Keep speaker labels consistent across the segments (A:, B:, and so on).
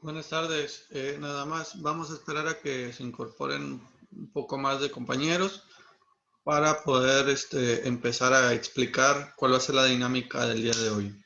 A: Buenas tardes. Nada más vamos a esperar a que se incorporen un poco más de compañeros para poder empezar a explicar cuál va a ser la dinámica del día de hoy.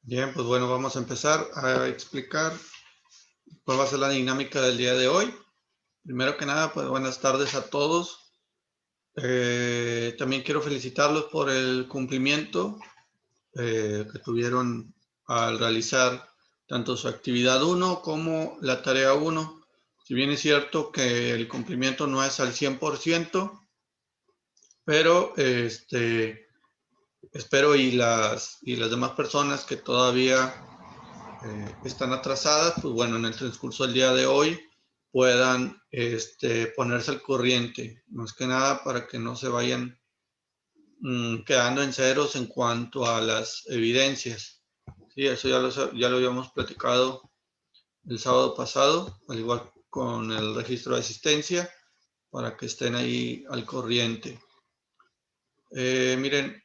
A: Bien, pues bueno, vamos a empezar a explicar cuál va a ser la dinámica del día de hoy. Primero que nada, pues buenas tardes a todos. También quiero felicitarlos por el cumplimiento que tuvieron al realizar tanto su actividad 1 como la tarea 1. Si bien es cierto que el cumplimiento no es al 100%, pero espero y las demás personas que todavía están atrasadas, pues bueno, en el transcurso del día de hoy puedan ponerse al corriente, más que nada para que no se vayan quedando en ceros en cuanto a las evidencias. Sí, eso ya lo habíamos platicado el sábado pasado, al igual con el registro de asistencia, para que estén ahí al corriente. Miren,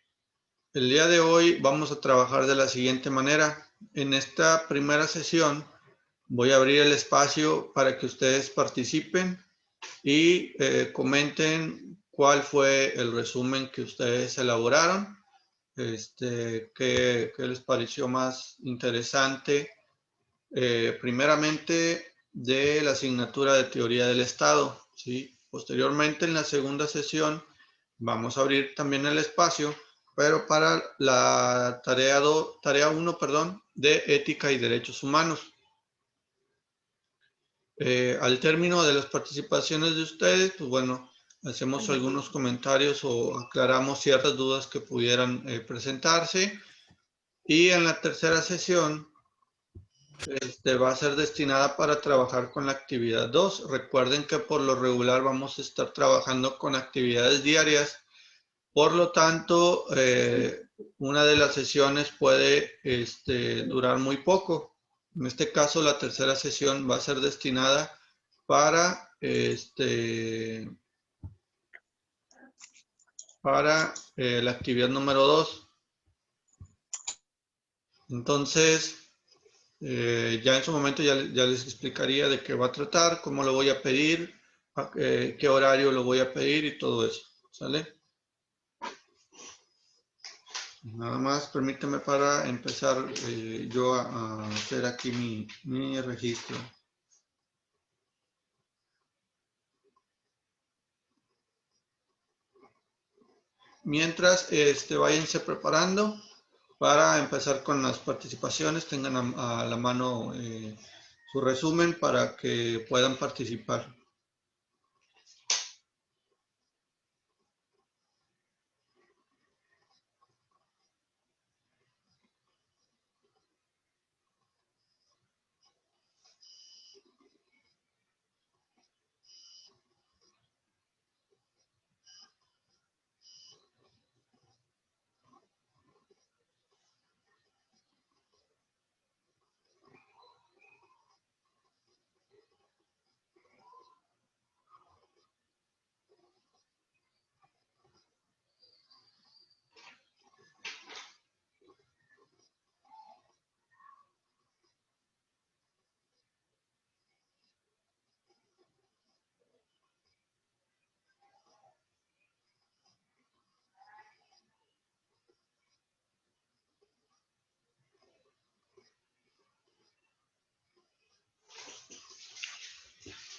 A: el día de hoy vamos a trabajar de la siguiente manera. En esta primera sesión voy a abrir el espacio para que ustedes participen y comenten cuál fue el resumen que ustedes elaboraron, qué les pareció más interesante, primeramente de la asignatura de teoría del Estado, ¿sí? Posteriormente, en la segunda sesión, vamos a abrir también el espacio, pero para la tarea 1, perdón, de ética y derechos humanos. Al término de las participaciones de ustedes, pues bueno, hacemos algunos comentarios o aclaramos ciertas dudas que pudieran presentarse. Y en la tercera sesión va a ser destinada para trabajar con la actividad 2. Recuerden que por lo regular vamos a estar trabajando con actividades diarias. Por lo tanto, una de las sesiones puede durar muy poco. En este caso, la tercera sesión va a ser destinada para, la actividad número 2. Entonces, ya en su momento ya les explicaría de qué va a tratar, cómo lo voy a pedir, qué horario lo voy a pedir y todo eso. ¿Sale? Nada más permíteme para empezar yo a hacer aquí mi registro. Mientras váyanse preparando para empezar con las participaciones, tengan a la mano su resumen para que puedan participar.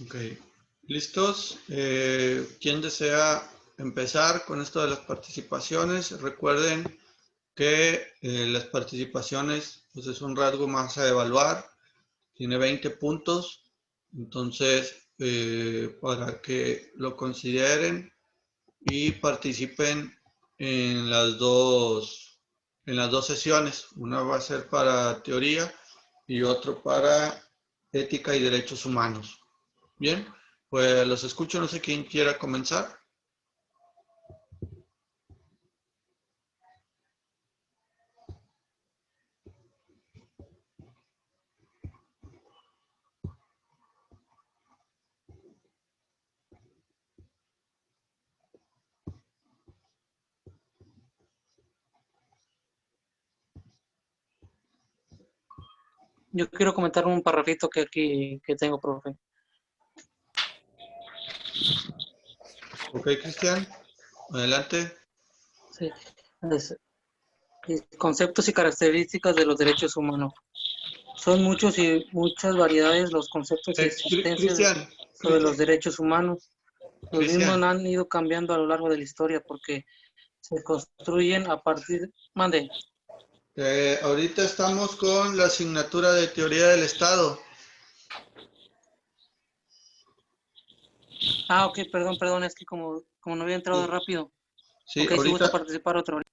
A: Ok, ¿listos? ¿Quién desea empezar con esto de las participaciones? Recuerden que las participaciones pues, es un rasgo más a evaluar, tiene 20 puntos, entonces para que lo consideren y participen en en las dos sesiones. Una va a ser para teoría y otro para ética y derechos humanos. Bien, pues los escucho, no sé quién quiera comenzar.
B: Yo quiero comentar un parrafito que aquí que tengo, profe.
A: Ok, Cristian, adelante.
B: Sí. Conceptos y características de los derechos humanos. Son muchos y muchas variedades los conceptos y existencias
A: Cristian,
B: sobre los derechos humanos. Los mismos
A: Cristian,
B: han ido cambiando a lo largo de la historia porque se construyen a partir... Mande.
A: ahorita estamos con la asignatura de teoría del Estado.
B: Ah, ok, perdón, es que como no había entrado
A: Sí,
B: rápido.
A: sí,
B: Ok, si gusta
A: ahorita,
B: participar otra vez.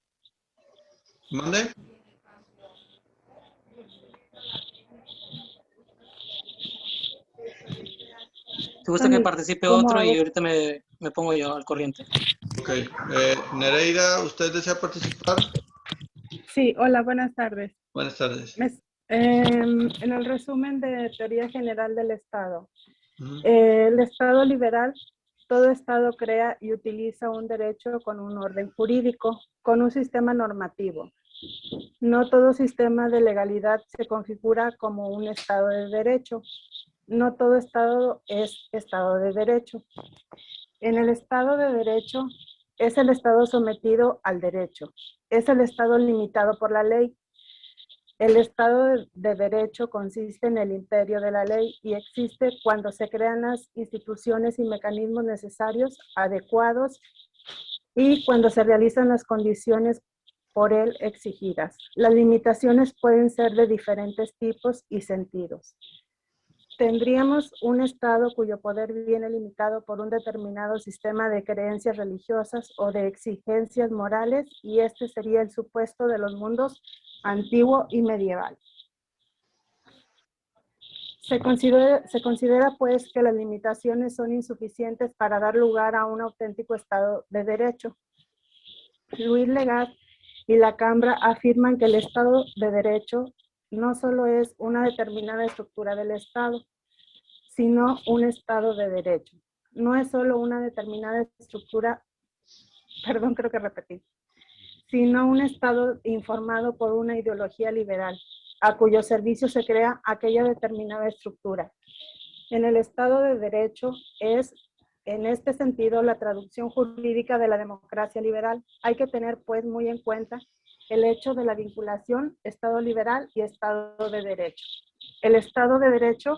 A: mande.
B: Si gusta que participe
C: ¿Cómo
B: otro
C: hago?
B: y ahorita me pongo yo al corriente.
A: Ok, Nereida, ¿usted desea participar?
C: Sí, hola, buenas tardes.
A: Buenas tardes.
C: En el resumen de Teoría General del Estado,
A: Ujú.
C: el Estado liberal, todo Estado crea y utiliza un derecho con un orden jurídico, con un sistema normativo. No todo sistema de legalidad se configura como un Estado de derecho. No todo Estado es Estado de derecho. En el Estado de derecho es el Estado sometido al derecho. Es el Estado limitado por la ley. El Estado de Derecho consiste en el imperio de la ley y existe cuando se crean las instituciones y mecanismos necesarios, adecuados, y cuando se realizan las condiciones por él exigidas. Las limitaciones pueden ser de diferentes tipos y sentidos. Tendríamos un Estado cuyo poder viene limitado por un determinado sistema de creencias religiosas o de exigencias morales, y este sería el supuesto de los mundos antiguo y medieval. Se considera pues que las limitaciones son insuficientes para dar lugar a un auténtico Estado de Derecho. Luis Legat y la Cambra afirman que el Estado de Derecho no solo es una determinada estructura del Estado, sino un Estado de Derecho. No es solo una determinada estructura, creo que repetí, sino un Estado informado por una ideología liberal, a cuyo servicio se crea aquella determinada estructura. En el Estado de Derecho es, en este sentido, la traducción jurídica de la democracia liberal. Hay que tener, pues, muy en cuenta el hecho de la vinculación Estado liberal y Estado de Derecho. El Estado de Derecho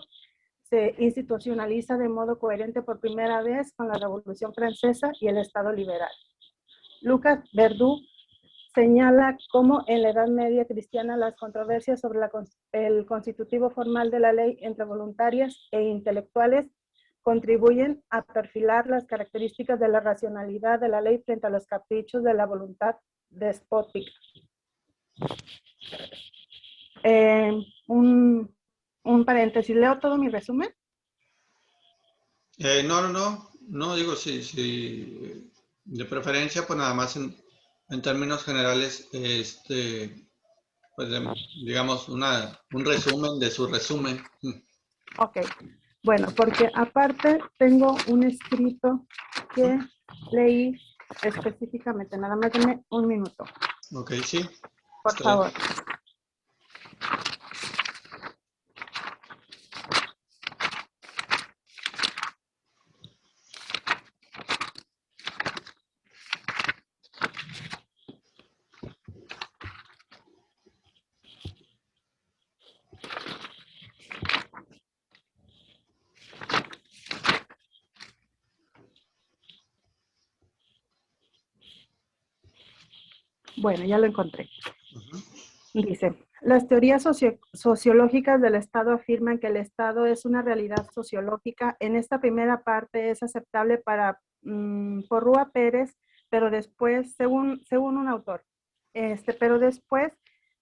C: se institucionaliza de modo coherente por primera vez con la Revolución Francesa y el Estado liberal. Lucas Verdú señala cómo en la Edad Media cristiana las controversias sobre el constitutivo formal de la ley entre voluntarias e intelectuales contribuyen a perfilar las características de la racionalidad de la ley frente a los caprichos de la voluntad despótica. Un paréntesis, ¿leo todo mi resumen?
A: No, digo, sí, de preferencia, pues nada más en términos generales, pues digamos, un resumen de su resumen.
C: Ok, bueno, porque aparte tengo un escrito que leí específicamente, nada más denme un minuto.
A: Ok, sí.
C: Por favor. Bueno, ya lo encontré.
A: Ujú.
C: Dice, las teorías sociológicas del Estado afirman que el Estado es una realidad sociológica. En esta primera parte es aceptable para Porrúa Pérez, pero después, según un autor, pero después,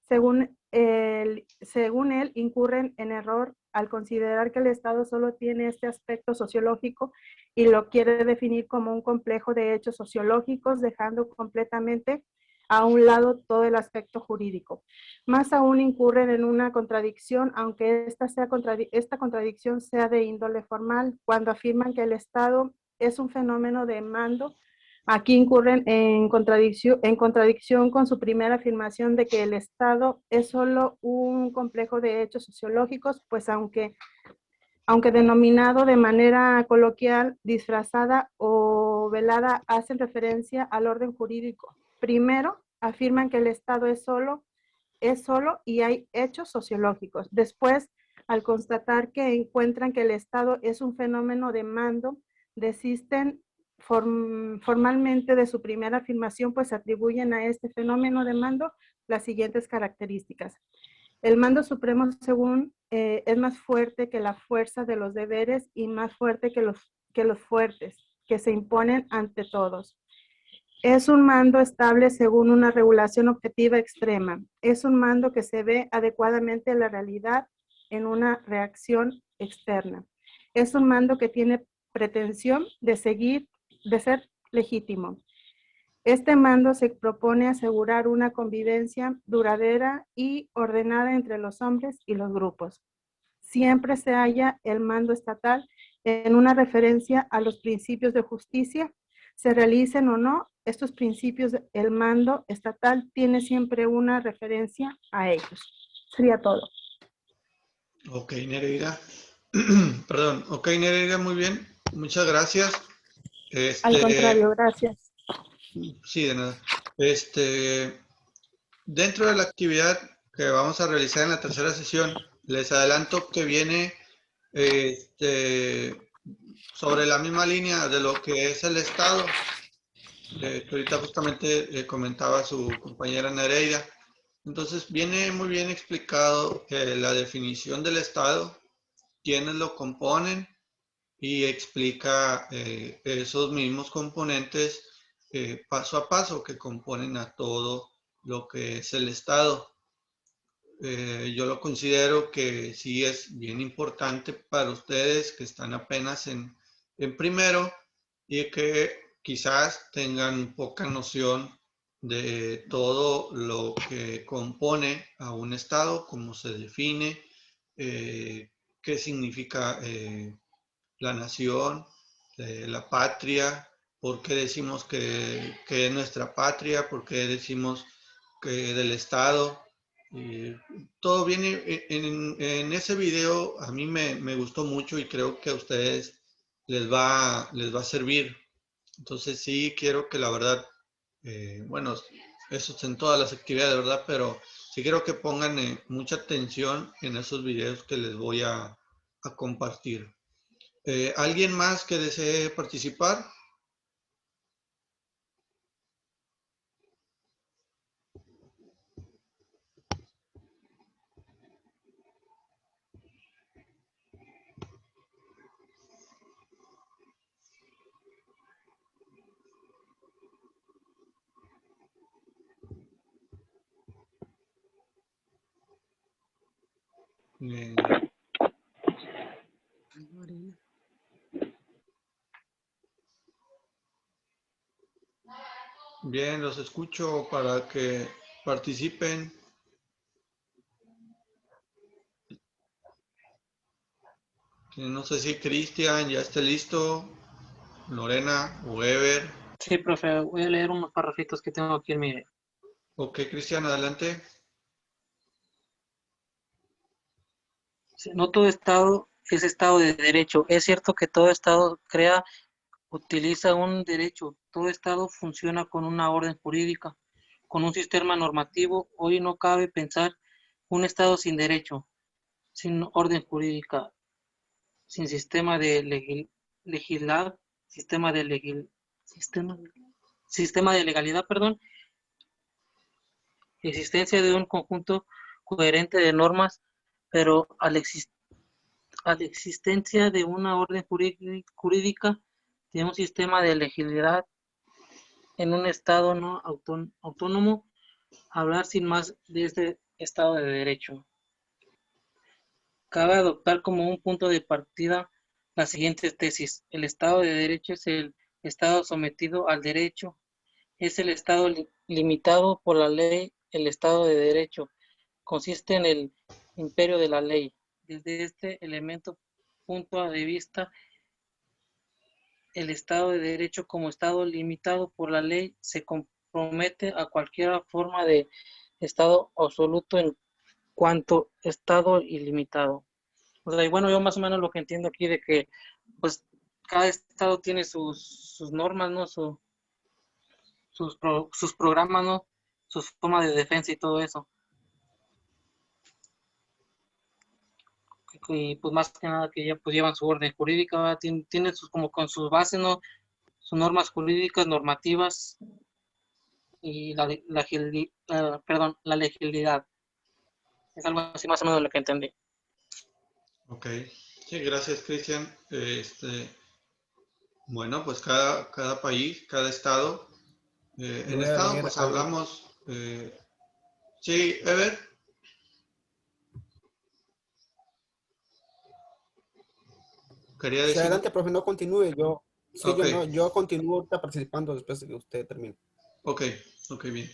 C: según él, incurren en error al considerar que el Estado solo tiene este aspecto sociológico y lo quiere definir como un complejo de hechos sociológicos, dejando completamente a un lado todo el aspecto jurídico. Más aún incurren en una contradicción, aunque esta contradicción sea de índole formal, cuando afirman que el Estado es un fenómeno de mando. Aquí incurren en contradicción con su primera afirmación de que el Estado es solo un complejo de hechos sociológicos, pues aunque denominado de manera coloquial, disfrazada o velada, hacen referencia al orden jurídico. Primero, afirman que el Estado es solo y hay hechos sociológicos. Después, al constatar que encuentran que el Estado es un fenómeno de mando, desisten formalmente de su primera afirmación, pues atribuyen a este fenómeno de mando las siguientes características. El mando supremo, según, es más fuerte que la fuerza de los deberes y más fuerte que los fuertes, que se imponen ante todos. Es un mando estable según una regulación objetiva extrema. Es un mando que se ve adecuadamente a la realidad en una reacción externa. Es un mando que tiene pretensión de ser legítimo. Este mando se propone asegurar una convivencia duradera y ordenada entre los hombres y los grupos. Siempre se halla el mando estatal en una referencia a los principios de justicia. Se realicen o no estos principios, el mando estatal tiene siempre una referencia a ellos. Sería todo.
A: Ok, Nereida. Perdón. Ok, Nereida, muy bien. Muchas gracias.
C: Al contrario, gracias.
A: Sí, de nada. Dentro de la actividad que vamos a realizar en la tercera sesión, les adelanto que viene sobre la misma línea de lo que es el Estado, que ahorita justamente comentaba su compañera Nereida. Entonces viene muy bien explicado la definición del Estado, quiénes lo componen y explica esos mismos componentes paso a paso que componen a todo lo que es el Estado. Yo lo considero que sí es bien importante para ustedes que están apenas en primero y que quizás tengan poca noción de todo lo que compone a un Estado, cómo se define, qué significa la nación, la patria, por qué decimos que es nuestra patria, por qué decimos que del Estado. Todo viene en ese video. A mí me gustó mucho y creo que a ustedes les va a servir. Entonces sí quiero que la verdad, bueno, eso es en todas las actividades, ¿verdad? Pero sí quiero que pongan mucha atención en esos videos que les voy a compartir. ¿Alguien más que desee participar? Eh, Bien, los escucho para que participen. No sé si Cristian ya esté listo, Lorena o Ever.
B: Sí, profe, voy a leer unos parrafitos que tengo aquí en mi...
A: Ok, Cristian, adelante.
B: No todo Estado es Estado de derecho. Es cierto que todo Estado utiliza un derecho. Todo Estado funciona con una orden jurídica, con un sistema normativo. Hoy no cabe pensar un Estado sin derecho, sin orden jurídica, sin sistema de legislar, sistema de legalidad, perdón, existencia de un conjunto coherente de normas, pero a la existencia de una orden jurídica de un sistema de legibilidad en un Estado no autónomo, hablar sin más de este Estado de Derecho. Cabe adoptar como un punto de partida la siguiente tesis: el Estado de Derecho es el Estado sometido al derecho, es el Estado limitado por la ley. El Estado de Derecho consiste en el imperio de la ley. Desde este punto de vista, el Estado de Derecho como Estado limitado por la ley se compromete a cualquier forma de Estado absoluto en cuanto Estado ilimitado. O sea, y bueno, yo más o menos lo que entiendo aquí de que, pues, cada Estado tiene sus normas, ¿no? Sus programas, ¿no? Sus formas de defensa y todo eso. Y pues más que nada que ya pues llevan su orden jurídica, ¿verdad? Tienen sus, como con sus bases, ¿no? Sus normas jurídicas, normativas y la legibilidad. Es algo así más o menos lo que entendí.
A: Ok. Sí, gracias, Cristian. Bueno, pues cada país, cada estado,
D: Yo
A: en
D: voy a
A: estado
D: leer
A: pues
D: algo.
A: hablamos, sí, Ever, quería
D: Sí,
A: decir,
D: adelante, profe, no continúe. Sí,
A: ok,
D: yo continúo ahorita participando después de que usted termine.
A: ok, ok, bien.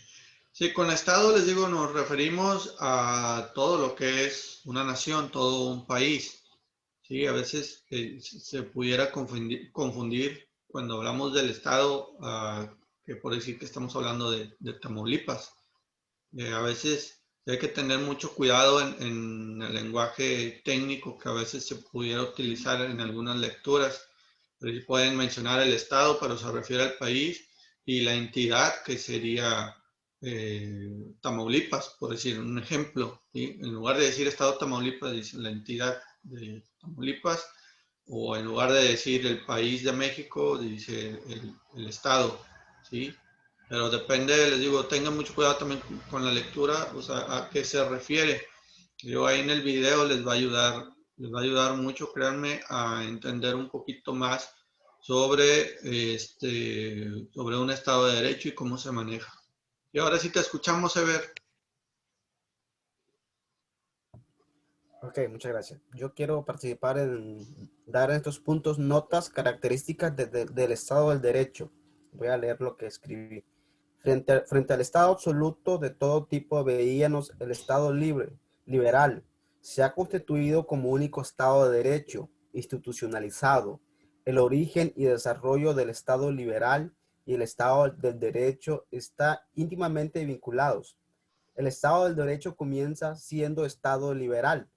A: Sí, con estado les digo, nos referimos a todo lo que es una nación, todo un país. Sí, a veces se pudiera confundir cuando hablamos del estado, que por decir que estamos hablando de Tamaulipas. A veces hay que tener mucho cuidado en el lenguaje técnico que a veces se pudiera utilizar en algunas lecturas. Pueden mencionar el estado, pero se refiere al país, y la entidad, que sería Tamaulipas, por decir un ejemplo. ¿Sí? En lugar de decir estado Tamaulipas, dicen la entidad de Tamaulipas, o en lugar de decir el país de México, dice el estado. ¿Sí? Pero depende, les digo, tengan mucho cuidado también con la lectura, o sea, a qué se refiere. Yo ahí en el video les va a ayudar mucho, créanme, a entender un poquito más sobre, sobre un Estado de Derecho y cómo se maneja. Y ahora sí te escuchamos, Ever.
D: Ok, muchas gracias. Yo quiero participar en dar en estos puntos notas características del Estado del Derecho. Voy a leer lo que escribí. Frente al Estado absoluto de todo tipo, veíamos el Estado libre, liberal. Se ha constituido como único Estado de Derecho, institucionalizado. El origen y desarrollo del Estado liberal y el Estado del Derecho están íntimamente vinculados. El Estado del Derecho comienza siendo Estado liberal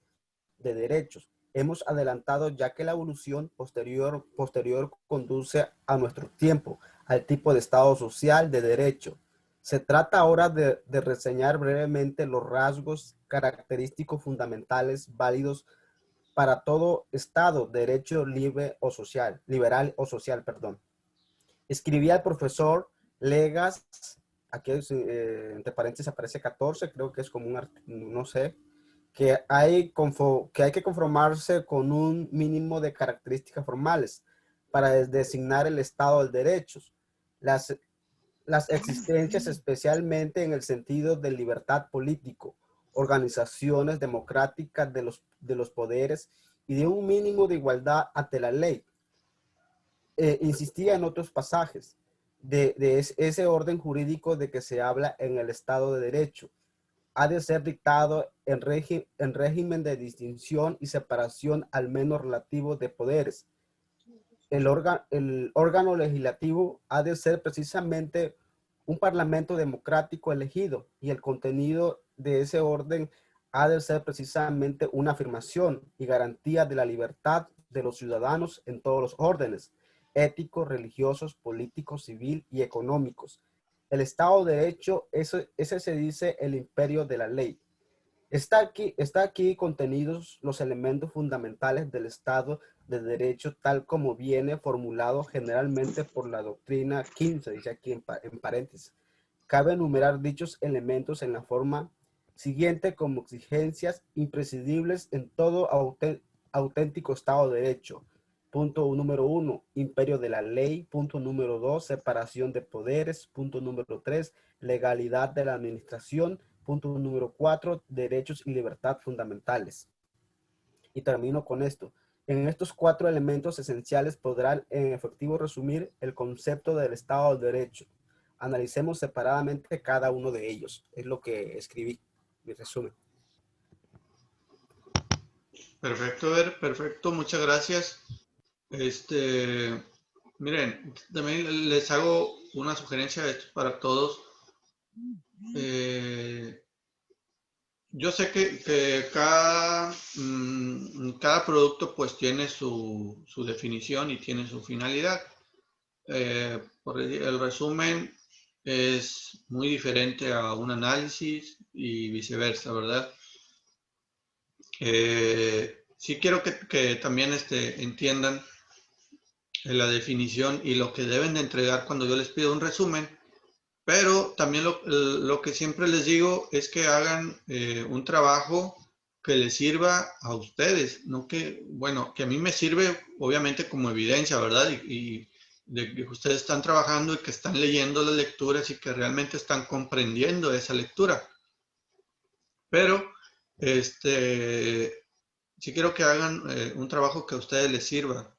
D: de derechos. Hemos adelantado ya que la evolución posterior conduce a nuestro tiempo, al tipo de Estado social de derecho. Se trata ahora de reseñar brevemente los rasgos característicos fundamentales válidos para todo Estado, derecho libre o social, liberal o social, perdón. Escribía el profesor Legas, aquí entre paréntesis aparece 14, creo que es como un, no sé, que hay que conformarse con un mínimo de características formales para designar el Estado del Derecho. Las, las existencias especialmente en el sentido de libertad político, organizaciones democráticas de los poderes y de un mínimo de igualdad ante la ley. Insistía en otros pasajes de ese orden jurídico de que se habla en el Estado de Derecho. Ha de ser dictado en régimen de distinción y separación al menos relativo de poderes. El órgano legislativo ha de ser precisamente un parlamento democrático elegido y el contenido de ese orden ha de ser precisamente una afirmación y garantía de la libertad de los ciudadanos en todos los órdenes, éticos, religiosos, políticos, civil y económicos. El Estado de Derecho, ese se dice el imperio de la ley. Está aquí contenidos los elementos fundamentales del Estado de Derecho tal como viene formulado generalmente por la doctrina 15, dice aquí en paréntesis, Cabe enumerar dichos elementos en la forma siguiente como exigencias imprescindibles en todo auténtico Estado de Derecho. Punto número 1, imperio de la ley. Punto número 2, separación de poderes. Punto número 3, legalidad de la administración. Punto número 4, derechos y libertad fundamentales. Y termino con esto. En estos 4 elementos esenciales podrán en efectivo resumir el concepto del Estado de Derecho. Analicemos separadamente cada uno de ellos. Es lo que escribí, mi resumen.
A: Perfecto, Ver, perfecto, muchas gracias. Miren, también les hago una sugerencia de esto para todos. Yo sé que cada producto pues tiene su definición y tiene su finalidad. Por el resumen es muy diferente a un análisis y viceversa, ¿verdad? Sí quiero que también entiendan la definición y lo que deben de entregar cuando yo les pido un resumen, pero también lo que siempre les digo es que hagan un trabajo que les sirva a ustedes, no que, bueno, que a mí me sirve obviamente como evidencia, ¿verdad? Y de que ustedes están trabajando y que están leyendo las lecturas y que realmente están comprendiendo esa lectura. Pero, sí quiero que hagan un trabajo que a ustedes les sirva,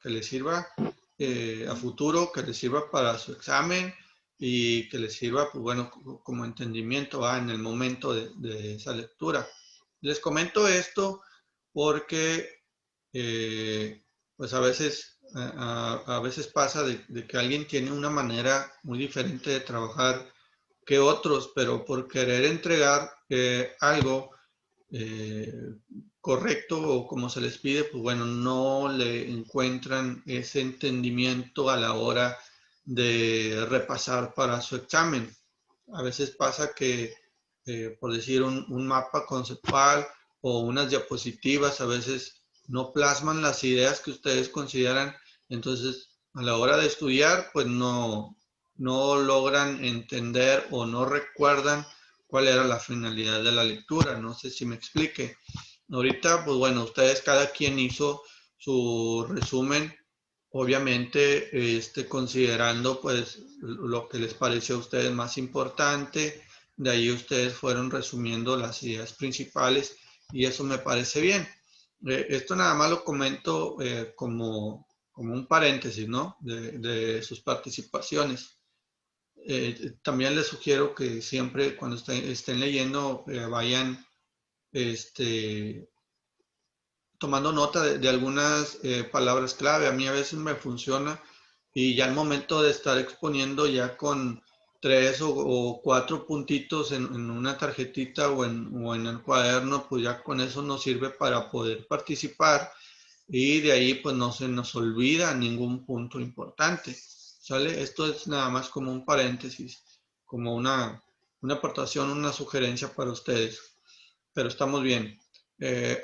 A: a futuro, que les sirva para su examen y que les sirva, pues bueno, como entendimiento en el momento de esa lectura. Les comento esto porque, pues a veces pasa de que alguien tiene una manera muy diferente de trabajar que otros, pero por querer entregar algo correcto o como se les pide, pues bueno, no le encuentran ese entendimiento a la hora de repasar para su examen. A veces pasa que, por decir, un mapa conceptual o unas diapositivas a veces no plasman las ideas que ustedes consideran, entonces a la hora de estudiar, pues no logran entender o no recuerdan cuál era la finalidad de la lectura. No sé si me explique. Ahorita, pues bueno, ustedes cada quien hizo su resumen, obviamente considerando pues lo que les pareció a ustedes más importante. De ahí ustedes fueron resumiendo las ideas principales y eso me parece bien. Esto nada más lo comento como un paréntesis, ¿no? De sus participaciones. También les sugiero que siempre cuando estén leyendo vayan tomando nota de algunas palabras clave. A mí a veces me funciona y ya al momento de estar exponiendo ya con 3 o 4 puntitos en una tarjetita o en el cuaderno, pues ya con eso nos sirve para poder participar y de ahí pues no se nos olvida ningún punto importante. ¿Sale? Esto es nada más como un paréntesis, como una aportación, una sugerencia para ustedes. Pero estamos bien.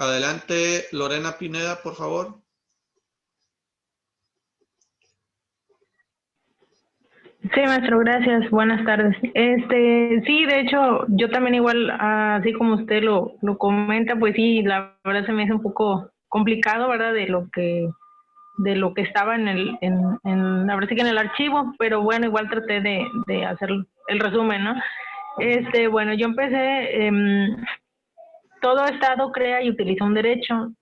A: Adelante, Lorena Pineda, por favor.
E: Sí, maestro, gracias. Buenas tardes. Sí, de hecho, yo también igual, así como usted lo comenta, pues sí, la verdad se me hace un poco complicado, ¿verdad? De lo que estaba la verdad sí que en el archivo, pero bueno, igual traté de hacer el resumen, ¿no? Bueno, yo empecé, todo Estado crea y utiliza un derecho.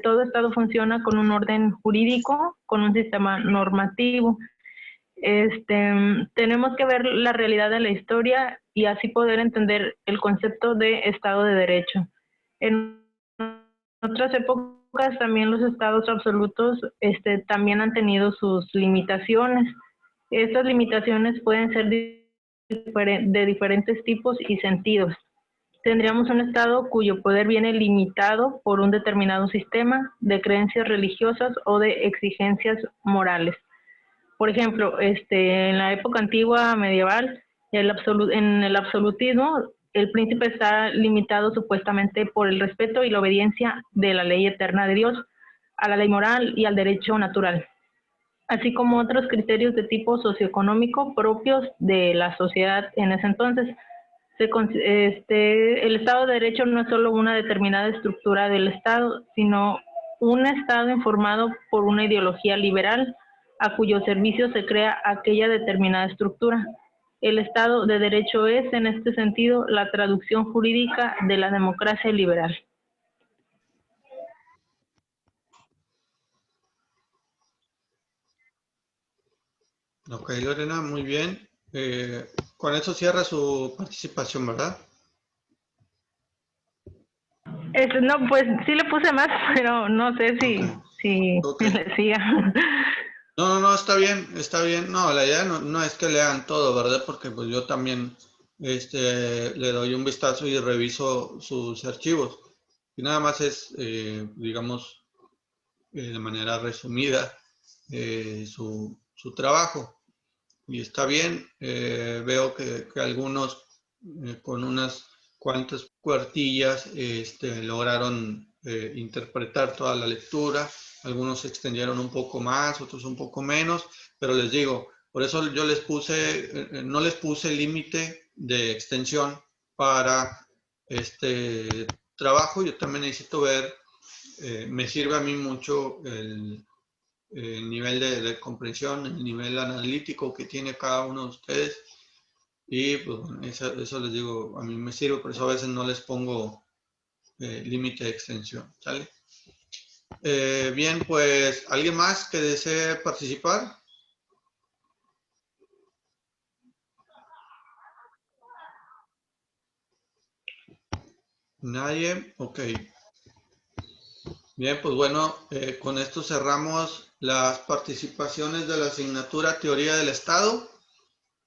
E: Todo Estado funciona con un orden jurídico, con un sistema normativo. Tenemos que ver la realidad de la historia y así poder entender el concepto de Estado de Derecho. En otras épocas también los estados absolutos también han tenido sus limitaciones. Estas limitaciones pueden ser de diferentes tipos y sentidos. Tendríamos un Estado cuyo poder viene limitado por un determinado sistema de creencias religiosas o de exigencias morales. Por ejemplo, en la época antigua medieval, en el absolutismo, el príncipe está limitado supuestamente por el respeto y la obediencia de la ley eterna de Dios, a la ley moral y al derecho natural. así como otros criterios de tipo socioeconómico propios de la sociedad en ese entonces. El Estado de Derecho no es solo una determinada estructura del Estado, sino un Estado informado por una ideología liberal a cuyo servicio se crea aquella determinada estructura. El Estado de Derecho es, en este sentido, la traducción jurídica de la democracia liberal.
A: Ok, Lorena, muy bien. Con eso cierra su participación, ¿verdad?
E: No, pues sí le puse más, pero no sé si
A: Ok.
E: le siga.
A: No, está bien, está bien. No, la idea no es que lean todo, ¿verdad? Porque pues yo también le doy un vistazo y reviso sus archivos. Y nada más es, digamos, de manera resumida, su trabajo. Y está bien, veo que algunos con unas cuantas cuartillas lograron interpretar toda la lectura, algunos se extendieron un poco más, otros un poco menos, pero les digo, por eso yo les puse, no les puse límite de extensión para este trabajo. Yo también necesito ver, me sirve a mí mucho el nivel de comprensión, el nivel analítico que tiene cada uno de ustedes. Y pues bueno, eso les digo, a mí me sirve, por eso a veces no les pongo límite de extensión, ¿sale? Bien, pues, ¿alguien más que desee participar? Nadie, ok. Bien, pues bueno, con esto cerramos las participaciones de la asignatura Teoría del Estado.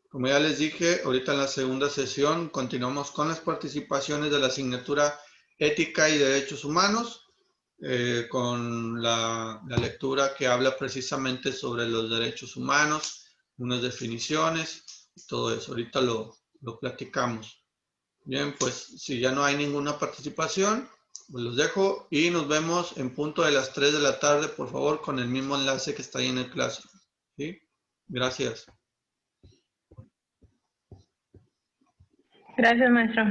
A: Como ya les dije, ahorita en la segunda sesión continuamos con las participaciones de la asignatura Ética y Derechos Humanos, con la lectura que habla precisamente sobre los derechos humanos, unas definiciones, todo eso. Ahorita lo platicamos. Bien, pues si ya no hay ninguna participación, pues los dejo y nos vemos en punto de las 3 de la tarde, por favor, con el mismo enlace que está ahí en el Classroom. ¿Sí? Gracias.
E: Gracias, maestro.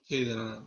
A: Sí, de nada.